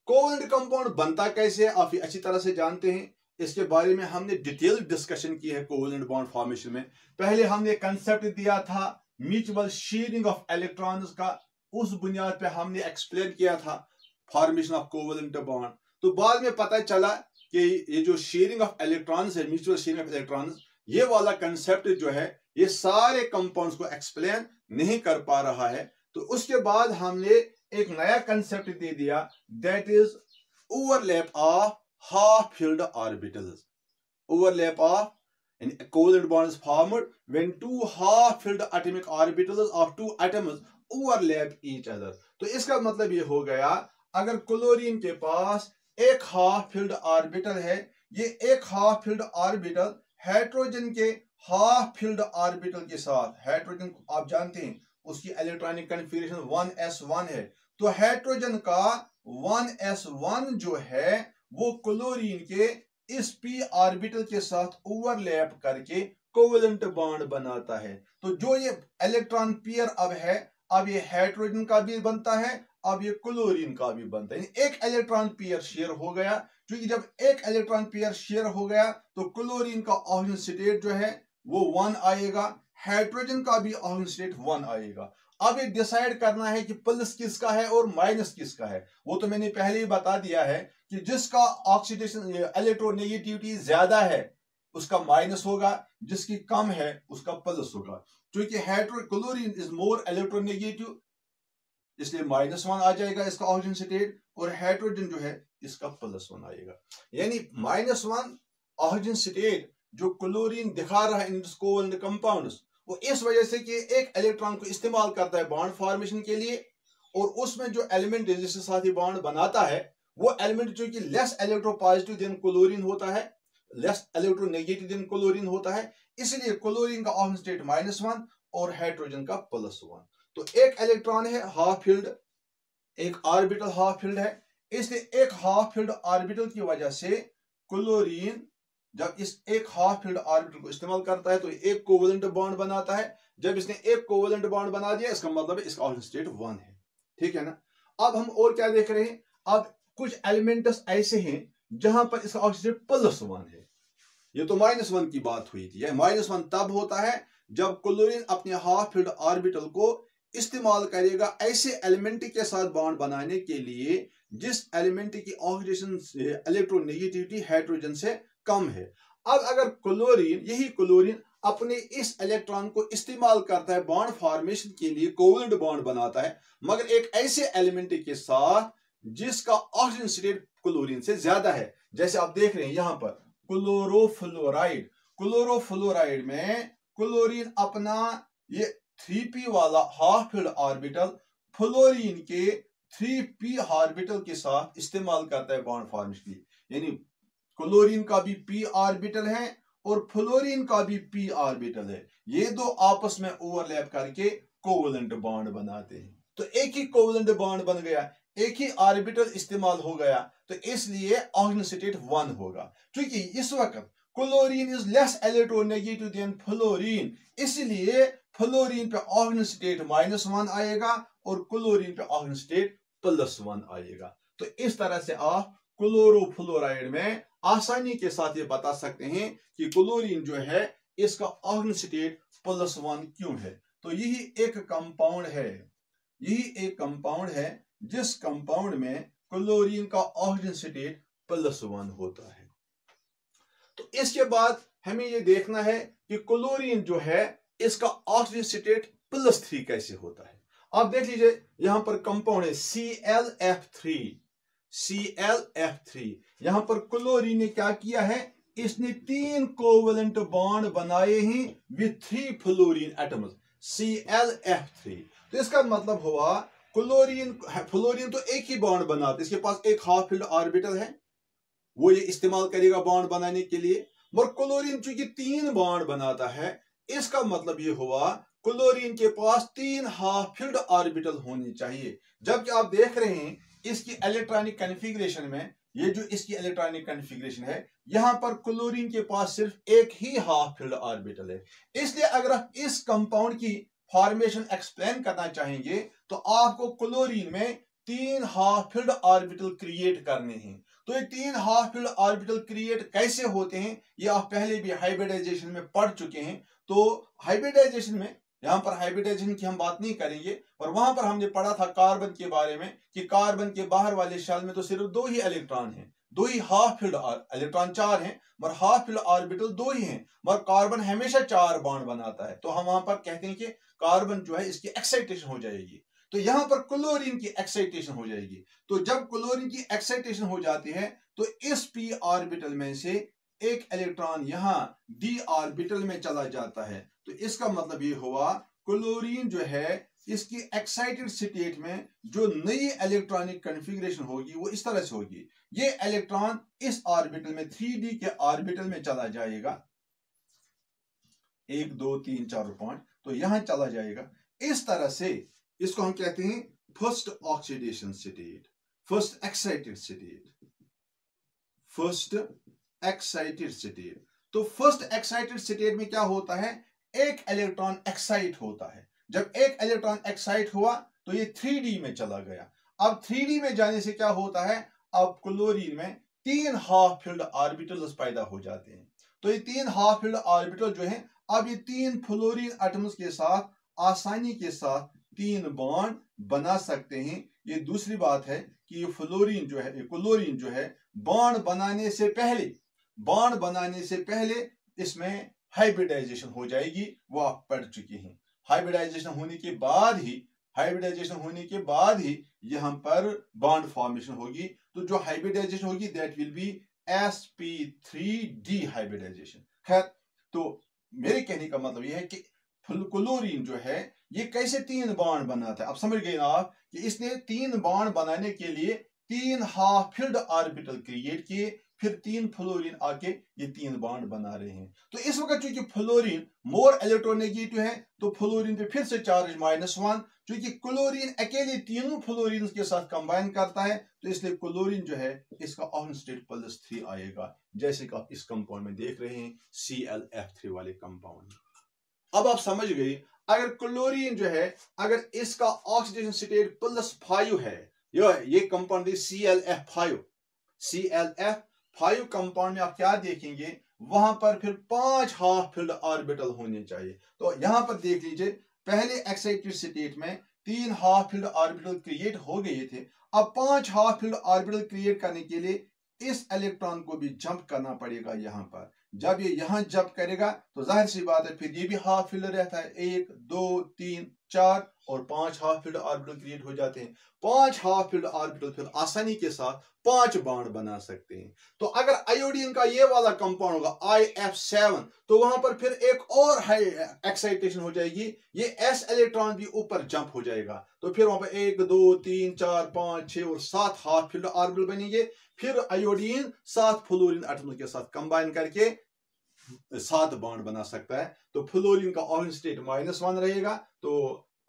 Speaker 2: कोवलेंट कंपाउंड बनता कैसे है आप ये अच्छी तरह से जानते हैं। इसके बारे में हमने डिटेल डिस्कशन की है कोवलेंट बॉन्ड फॉर्मेशन में। पहले हमने कंसेप्ट दिया था म्यूचुअल शेयरिंग ऑफ इलेक्ट्रॉन्स का, उस बुनियाद पे हमने एक्सप्लेन किया था फॉर्मेशन ऑफ कोवलेंट बॉन्ड। तो बाद में पता चला कि ये जो शेयरिंग ऑफ इलेक्ट्रॉन्स है, म्यूचुअल शेयरिंग ऑफ इलेक्ट्रॉन्स, ये वाला कंसेप्ट जो है ये सारे कंपाउंड्स को एक्सप्लेन नहीं कर पा रहा है। तो उसके बाद हमने एक नया कंसेप्ट दे दिया, that is overlap of half filled orbitals. Overlap of an covalent bond is formed when two half filled atomic orbitals of two atoms overlap each other. तो इसका मतलब ये हो गया, अगर क्लोरीन के पास एक हाफ फिल्ड ऑर्बिटल है, ये एक हाफ फिल्ड ऑर्बिटल हाइड्रोजन के हाफ फिल्ड ऑर्बिटल के साथ, हाइड्रोजन आप जानते हैं उसकी इलेक्ट्रॉनिक कन्फिगरेशन 1s1 है, तो हाइड्रोजन का 1s1 जो है वो क्लोरीन के इस p ऑर्बिटल के साथ ओवरलैप करके कोवेलेंट बॉन्ड बनाता है। तो जो ये इलेक्ट्रॉन पेयर अब है, अब ये हाइड्रोजन का भी बनता है, अब ये क्लोरीन का भी बनता है। एक इलेक्ट्रॉन पेयर शेयर हो गया, क्योंकि जब एक इलेक्ट्रॉन पेयर शेयर हो गया तो क्लोरीन का ऑक्सीजन स्टेट जो है वो 1 आएगा, हाइड्रोजन का भी ऑक्सीजन स्टेट 1 आएगा। अब ये डिसाइड करना है कि प्लस किसका है और माइनस किसका है। वो तो मैंने पहले ही बता दिया है कि जिसका ऑक्सीडेशन इलेक्ट्रोनेगेटिविटी ज्यादा है उसका माइनस होगा, जिसकी कम है उसका प्लस होगा। क्योंकि क्लोरीन इज मोर इलेक्ट्रोनेगेटिव, इसलिए -1 आ जाएगा इसका ऑक्सीजन स्टेट, और हाइड्रोजन जो है इसका +1 आएगा। यानी -1 ऑक्सीजन स्टेट जो क्लोरीन दिखा रहा है इन कोवेलेंट कंपाउंड्स, वो इस वजह से कि एक इलेक्ट्रॉन को इस्तेमाल करता है बॉन्ड फॉर्मेशन के लिए, और उसमें जो एलिमेंट जिसके साथ ही बॉन्ड बनाता है वो एलिमेंट जो कि लेस इलेक्ट्रोपॉजिटिव देन क्लोरीन होता है, लेस इलेक्ट्रोनेगेटिव देन क्लोरीन होता है, इसलिए क्लोरीन का ऑक्सीजन स्टेट -1 और हाइड्रोजन का +1। तो एक इलेक्ट्रॉन है हाफ फिल्ड, एक ऑर्बिटल हाफ फिल्ड है, इसलिए एक हाफ फिल्ड ऑर्बिटल की वजह से क्लोरीन जब इस एक हाफ फिल्ड ऑर्बिटल को इस्तेमाल करता है तो एक कोवेलेंट बॉन्ड बनाता है। जब इसने एक कोवेलेंट बॉन्ड बना दिया इसका मतलब है इसका ऑक्सीजन स्टेट 1 है, ठीक है ना। अब हम और क्या देख रहे हैं, अब कुछ एलिमेंट्स ऐसे हैं जहां पर इसका ऑक्सीजन स्टेट +1 है। ये तो -1 की बात हुई थी, -1 तब होता है जब क्लोरीन अपने हाफ फिल्ड ऑर्बिटल को इस्तेमाल करेगा ऐसे एलिमेंट के साथ बॉन्ड बनाने के लिए जिस एलिमेंट की ऑक्सीडेशन इलेक्ट्रोनेगेटिविटी हाइड्रोजन से कम है। अब अगर क्लोरीन, यही क्लोरीन अपने इस इलेक्ट्रॉन को इस्तेमाल करता है बॉन्ड फॉर्मेशन के लिए, कोवेलेंट बॉन्ड बनाता है, मगर एक ऐसे एलिमेंट के साथ जिसका ऑक्सीजन स्टेट क्लोरीन से ज्यादा है, जैसे आप देख रहे हैं यहां पर क्लोरोफ्लोराइड, क्लोरोफ्लोराइड में क्लोरीन अपना ये 3p वाला हाफ फिल्ड ऑर्बिटल फ्लोरीन के 3p ऑर्बिटल के साथ इस्तेमाल करता है बॉन्ड फॉर्मेशन के लिए। यानी क्लोरीन का भी p ऑर्बिटल है और फ्लोरीन का भी p ऑर्बिटल है, ये दो आपस में ओवरलैप करके कोवेलेंट बॉन्ड बनाते हैं। तो एक ही कोवेलेंट बॉन्ड बन गया, एक ही ऑर्बिटल इस्तेमाल हो गया, तो इसलिए ऑक्सीजन स्टेट 1 होगा। क्योंकि इस वक्त chlorine is less electronegative than fluorine, इसलिए फ्लोरीन पे ऑक्सीजन स्टेट -1 आएगा और क्लोरीन पे ऑक्सीजन स्टेट +1 आएगा। तो इस तरह से आप क्लोरोफ्लोराइड में आसानी के साथ ये बता सकते हैं कि क्लोरीन जो है इसका ऑक्सीजन स्टेट +1 क्यों है। तो यही एक कंपाउंड है, यही एक कंपाउंड है जिस कंपाउंड में क्लोरीन का ऑक्सीजन स्टेट +1 होता है। तो इसके बाद हमें यह देखना है कि क्लोरीन जो है इसका ऑक्सीजन स्टेट +3 कैसे होता है। आप देख लीजिए यहां पर कंपाउंड है ClF3, ClF3। यहां पर क्लोरीन ने क्या किया है, इसने 3 कोवेलेंट बॉन्ड बनाए हैं विथ 3 फ्लोरीन एटम्स, ClF3। तो इसका मतलब हुआ फ्लोरीन तो एक ही बॉन्ड बनाता है, इसके पास एक हाफ फिल्ड ऑर्बिटल है, वो ये इस्तेमाल करेगा बॉन्ड बनाने के लिए। मगर क्लोरीन चूंकि 3 बॉन्ड बनाता है, इसका मतलब ये हुआ क्लोरीन के पास 3 हाफ फिल्ड ऑर्बिटल होनी चाहिए। जबकि आप देख रहे हैं इसकी इलेक्ट्रॉनिक कॉन्फ़िगरेशन में, ये जो इसकी इलेक्ट्रॉनिक कॉन्फ़िगरेशन है, यहां पर क्लोरीन के पास सिर्फ एक ही हाफ फिल्ड ऑर्बिटल है। इसलिए अगर आप इस कंपाउंड की फॉर्मेशन एक्सप्लेन करना चाहेंगे तो आपको क्लोरीन में तीन हाफ फिल्ड ऑर्बिटल क्रिएट करने हैं। तो ये तीन हाफ फिल्ड ऑर्बिटल क्रिएट कैसे होते हैं ये आप पहले भी हाइब्रिडाइजेशन में पढ़ चुके हैं। तो हाइब्रिडाइजेशन में, यहां पर हाइब्रिडाइजेशन की हम बात नहीं करेंगे, और वहां पर हमने पढ़ा था कार्बन के बारे में कि कार्बन के बाहर वाले शेल में तो सिर्फ दो ही इलेक्ट्रॉन हैं, दो ही हाफ फिल्ड, इलेक्ट्रॉन चार हैं मगर हाफ फिल्ड ऑर्बिटल दो ही हैं, मगर कार्बन हमेशा चार बॉन्ड बनाता है। तो हम वहां पर कहते हैं कि कार्बन जो है इसकी एक्साइटेशन हो जाएगी। तो यहां पर क्लोरीन की एक्साइटेशन हो जाएगी। तो जब क्लोरीन की एक्साइटेशन हो जाती है तो इस पी ऑर्बिटल में से एक इलेक्ट्रॉन यहां डी ऑर्बिटल में चला जाता है। तो इसका मतलब ये हुआ क्लोरीन जो है इसकी एक्साइटेड स्टेट में जो नई इलेक्ट्रॉनिक कॉन्फ़िगरेशन होगी वो इस तरह से होगी। ये इलेक्ट्रॉन इस ऑर्बिटल में 3d के ऑर्बिटल में चला जाएगा, 1 2 3 4 पॉइंट, तो यहां चला जाएगा इस तरह से। इसको हम कहते हैं first oxidation state, first excited state, first excited state. तो फर्स्ट एक्साइटेड स्टेट में क्या होता है, एक इलेक्ट्रॉन एक्साइट होता है। जब एक इलेक्ट्रॉन एक्साइट हुआ तो ये 3d में चला गया। अब 3d में जाने से क्या होता है, अब क्लोरीन में तीन हाफ फिल्ड ऑर्बिटल्स पैदा हो जाते हैं। तो ये तीन हाफ फिल्ड ऑर्बिटल जो है, अब ये तीन फ्लोरीन एटम्स के साथ आसानी के साथ तीन बॉन्ड बना सकते हैं। ये दूसरी बात है कि ये फ्लोरीन जो है, क्लोरीन जो है, बॉन्ड बनाने से पहले इसमें हाइब्रिडाइजेशन हो जाएगी, वो आप पढ़ चुके हैं। हाइब्रिडाइजेशन होने के बाद ही यहां पर बॉन्ड फॉर्मेशन होगी। तो जो हाइब्रिडाइजेशन होगी that will be sp3d hybridisation. खैर, तो मेरे कहने का मतलब यह है कि क्लोरीन जो है ये कैसे तीन बॉन्ड बनाता है। अब समझ गए ना आप कि इसने तीन बॉन्ड बनाने के लिए तीन हाफ फिल्ड ऑर्बिटल क्रिएट किए, फिर तीन फ्लोरीन आके ये तीन बॉन्ड बना रहे हैं। तो इस वक्त चूंकि फ्लोरीन मोर इलेक्ट्रोनेगेटिव है तो फ्लोरीन पे फिर से चार्ज -1, क्योंकि क्लोरीन अकेले तीनों फ्लोरीन के साथ कंबाइन करता है, तो इसलिए क्लोरीन जो है इसका ऑन स्टेट +3 आएगा, जैसे कि आप इस कंपाउंड में देख रहे हैं ClF3 वाले कंपाउंड। अब आप समझ गए, अगर क्लोरीन जो है, अगर इसका ऑक्सीडेशन स्टेट +5 है, ये कंपाउंड ClF5 कंपाउंड में आप क्या देखेंगे, वहां पर फिर 5 हाफ फिल्ड ऑर्बिटल होने चाहिए। तो यहां पर देख लीजिए, पहले एक्साइटेड स्टेट में 3 हाफ फिल्ड ऑर्बिटल क्रिएट हो गए थे। अब 5 हाफ फिल्ड ऑर्बिटल क्रिएट करने के लिए इस इलेक्ट्रॉन को भी जंप करना पड़ेगा यहां पर। जब ये यहां जंप करेगा तो जाहिर सी बात है फिर ये भी हाफ फिल्ड रहता है, 1 2 3 4 और 5 हाफ फिल्ड ऑर्बिटल क्रिएट हो जाते हैं। 5 हाफ फिल्ड ऑर्बिटल फिर आसानी के साथ 5 बॉन्ड बना सकते हैं। तो अगर आयोडीन का ये वाला कंपाउंड होगा IF7, तो वहां पर फिर एक और हाई एक्साइटेशन हो जाएगी, ये S इलेक्ट्रॉन भी ऊपर जंप हो जाएगा। तो फिर वहां पर 1 2 3 4 5 6 और 7 हाफ फिल्ड ऑर्बिटल बनेंगे। फिर आयोडीन 7 फ्लोरीन एटम के साथ कंबाइन करके 7 बॉन्ड बना सकता है। तो फ्लोरीन का ऑक्सीजन स्टेट -1 रहेगा, तो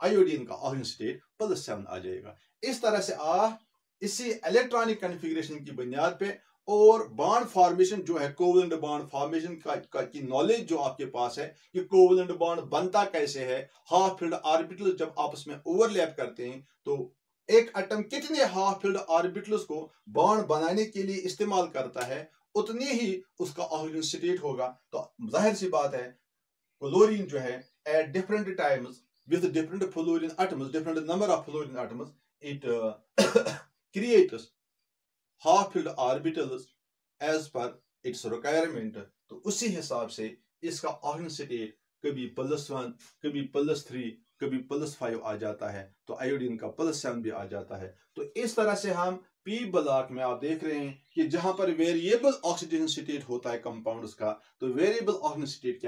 Speaker 2: आयोडीन का ऑक्सीजन स्टेट +7 आ जाएगा। इस तरह से आप इसी इलेक्ट्रॉनिक कॉन्फ़िगरेशन की बुनियाद पे और बॉन्ड फॉर्मेशन जो है, कोवेलेंट बॉन्ड फॉर्मेशन की नॉलेज जो आपके पास है कि कोवेलेंट बॉन्ड बनता कैसे है, हाफ फिल्ड ऑर्बिटल जब आपस में ओवरलैप करते हैं तो एक एटम कितने हाफ फिल्ड ऑर्बिटल्स को बॉन्ड बनाने के लिए इस्तेमाल करता है, उतनी ही उसका ऑक्सीजन स्टेट होगा। तो जाहिर सी बात है, क्लोरीन जो है at different times with different fluorine atoms, different number of fluorine atoms, it creates half filled orbitals as per its requirement. तो उसी हिसाब से इसका ऑक्सीजन स्टेट कभी +1 कभी +3 कभी +5 आ जाता है, तो आयोडीन का +7 भी आ जाता है। तो इस तरह से हम पी ब्लॉक में आप देख रहे हैं कि जहां पर वेरिएबल ऑक्सीडेशन स्टेट होता है कंपाउंड्स का, तो वेरिएबल ऑक्सीडेशन स्टेट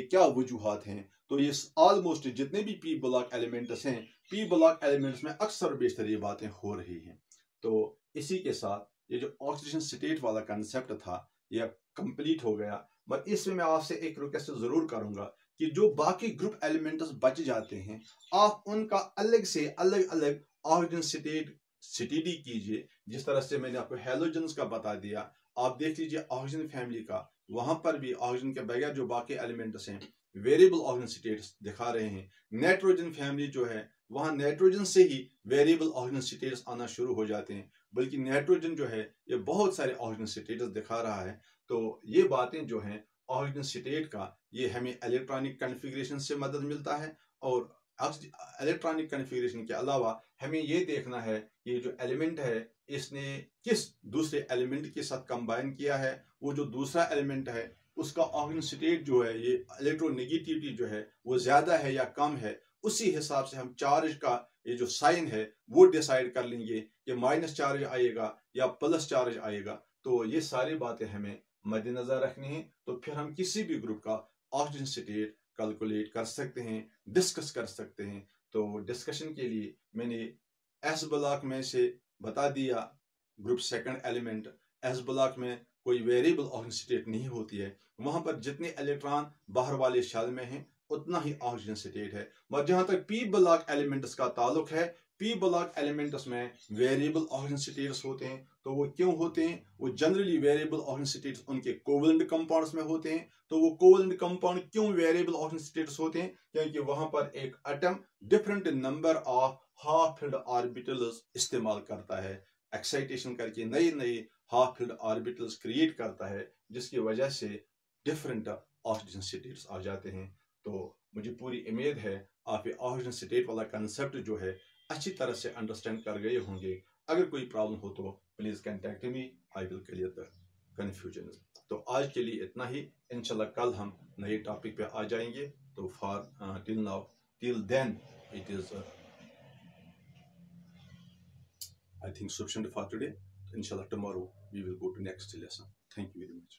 Speaker 2: क्या वजूहात हैं। तो ये ऑलमोस्ट जितने भी पी ब्लॉक एलिमेंट्स हैं, पी ब्लॉक एलिमेंट्स में अक्सर बेशतर ये बातें हो रही हैं। तो इसी के साथ ये जो ऑक्सीडेशन स्टेट वाला कंसेप्ट था यह कंप्लीट हो गया। बट इसमें मैं आपसे एक रिक्वेस्ट जरूर करूंगा कि जो बाकी ग्रुप एलिमेंट्स बच जाते हैं, आप उनका अलग से अलग ऑक्सीजन स्टेट स्टडी कीजिए। जिस तरह से मैंने आपको हैलोजन्स का बता दिया, आप देख लीजिए ऑक्सीजन फैमिली का, वहां पर भी ऑक्सीजन के बगैर जो बाकी एलिमेंट्स हैं
Speaker 1: वेरिएबल ऑक्सीजन स्टेट्स दिखा रहे हैं। नाइट्रोजन फैमिली जो है वहाँ नाइट्रोजन से ही वेरिएबल ऑक्सीजन स्टेट्स आना शुरू हो जाते हैं, बल्कि नाइट्रोजन जो है ये बहुत सारे ऑक्सीजन स्टेट्स दिखा रहा है। तो ये बातें जो हैं ऑक्सीजन स्टेट का, ये हमें इलेक्ट्रॉनिक कन्फिग्रेशन से मदद मिलता है। और इलेक्ट्रॉनिक कन्फिग्रेशन के अलावा हमें ये देखना है ये जो एलिमेंट है इसने किस दूसरे एलिमेंट के साथ कंबाइन किया है, वो जो दूसरा एलिमेंट है उसका ऑक्सीजन स्टेट जो है, ये इलेक्ट्रोनेगेटिविटी जो है वो ज्यादा है या कम है, उसी हिसाब से हम चार्ज का ये जो साइन है वो डिसाइड कर लेंगे कि माइनस चार्ज आएगा या प्लस चार्ज आएगा। तो ये सारी बातें हमें मद्देनजर रखनी है। तो फिर हम किसी भी ग्रुप का ऑक्सीजन स्टेट कैलकुलेट कर सकते हैं, डिस्कस कर सकते हैं। तो डिस्कशन के लिए मैंने एस ब्लॉक में से बता दिया group second element. S block में कोई वेरिएबल ऑक्सीजन स्टेट नहीं होती है, वहां पर जितने इलेक्ट्रॉन बाहर वाले शेल में हैं उतना ही ऑक्सीजन स्टेट है। मगर जहां तक पी ब्लॉक एलिमेंट्स का ताल्लुक है, पी ब्लॉक एलिमेंट्स में वेरिएबल ऑक्सीजन स्टेट्स होते हैं। तो वो क्यों होते हैं? वो जनरली वेरिएबल ऑक्सीजन स्टेट्स उनके कोवलेंट कंपाउंड्स में होते हैं। तो वो कोवलेंट कंपाउंड क्यों वेरिएबल ऑक्सीजन स्टेट्स होते हैं? क्योंकि वहां पर एक atom different number of half filled orbitals इस्तेमाल करता है, एक्साइटेशन करके नए नए हाफ फिल्ड ऑर्बिटल्स क्रिएट करता है, जिसकी वजह से डिफरेंट ऑक्सीजन स्टेट्स आ जाते हैं। तो मुझे पूरी उम्मीद है आप ये ऑक्सीजन स्टेट वाला कंसेप्ट जो है अच्छी तरह से अंडरस्टैंड कर गए होंगे। अगर कोई प्रॉब्लम हो तो please contact me, I will clear the confusion. तो आज के लिए इतना ही, इंशाल्लाह कल हम नए टॉपिक पे आ जाएंगे। तो for till then it is I think sufficient for today. Inshallah tomorrow we will go to next lesson. Thank you very much.